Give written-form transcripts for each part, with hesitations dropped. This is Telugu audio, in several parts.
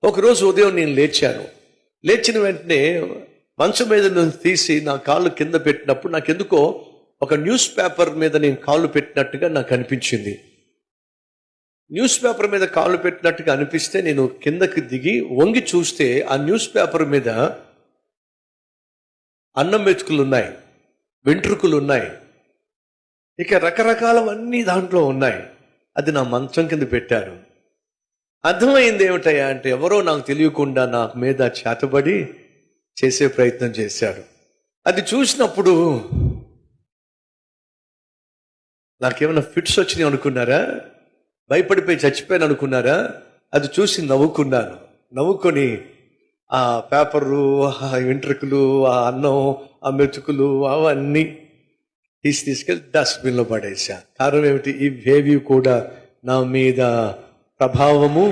ఒకరోజు ఉదయం నేను లేచిన వెంటనే మంచం మీద నుంచి తీసి నా కాళ్ళు కింద పెట్టినప్పుడు నాకెందుకో ఒక న్యూస్ పేపర్ మీద నేను కాళ్ళు పెట్టినట్టుగా నాకు అనిపించింది. న్యూస్ పేపర్ మీద కాళ్ళు పెట్టినట్టుగా అనిపిస్తే నేను కిందకి దిగి వంగి చూస్తే ఆ న్యూస్ పేపర్ మీద అన్నం మెతుకులు ఉన్నాయి, వెంట్రుకలు ఉన్నాయి, ఇక రకరకాలవన్నీ దాంట్లో ఉన్నాయి. అది నా మంచం కింద పెట్టారు. అర్థమైంది ఏమిటయ్యా అంటే, ఎవరో నాకు తెలియకుండా నా మీద చేతబడి చేసే ప్రయత్నం చేశారు. అది చూసినప్పుడు నాకేమైనా ఫిట్స్ వచ్చినాయి అనుకున్నారా? భయపడిపోయి చచ్చిపోయాను అనుకున్నారా? అది చూసి నవ్వుకొని ఆ పేపరు, ఆ వెంట్రుకలు, ఆ అన్నం, ఆ మెతుకులు అవన్నీ తీసుకెళ్ళి డస్ట్బిన్లో పడేసా. కారణం ఏమిటి? ఇవేవి కూడా నా మీద ప్రభావము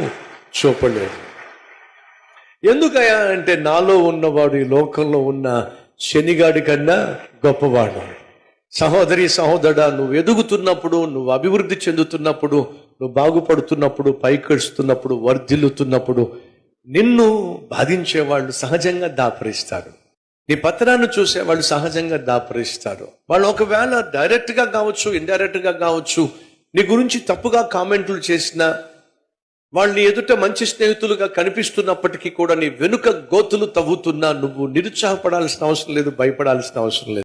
చూపలేదు. ఎందుకయ్యా అంటే, నాలో ఉన్నవాడు ఈ లోకంలో ఉన్న శనిగాడి కన్నా గొప్పవాడు. సహోదరి సహోదరుడా, నువ్వు ఎదుగుతున్నప్పుడు, నువ్వు అభివృద్ధి చెందుతున్నప్పుడు, నువ్వు బాగుపడుతున్నప్పుడు, పైకొస్తున్నప్పుడు, వర్ధిల్లుతున్నప్పుడు నిన్ను బాధించేవాళ్ళు సహజంగా దాపరిస్తారు. నీ పత్రాన్ని చూసేవాళ్ళు సహజంగా దాపరిస్తారు. వాళ్ళు ఒకవేళ డైరెక్ట్గా కావచ్చు, ఇండైరెక్ట్గా కావచ్చు, నీ గురించి తప్పుగా కామెంట్లు చేసినా, వాళ్ళని ఎదుట మంచి స్నేహితులుగా కనిపిస్తున్నప్పటికీ కూడా నీ వెనుక గోతులు తవ్వుతున్నా నువ్వు నిరుత్సాహపడాల్సిన అవసరం లేదు, భయపడాల్సిన అవసరం లేదు.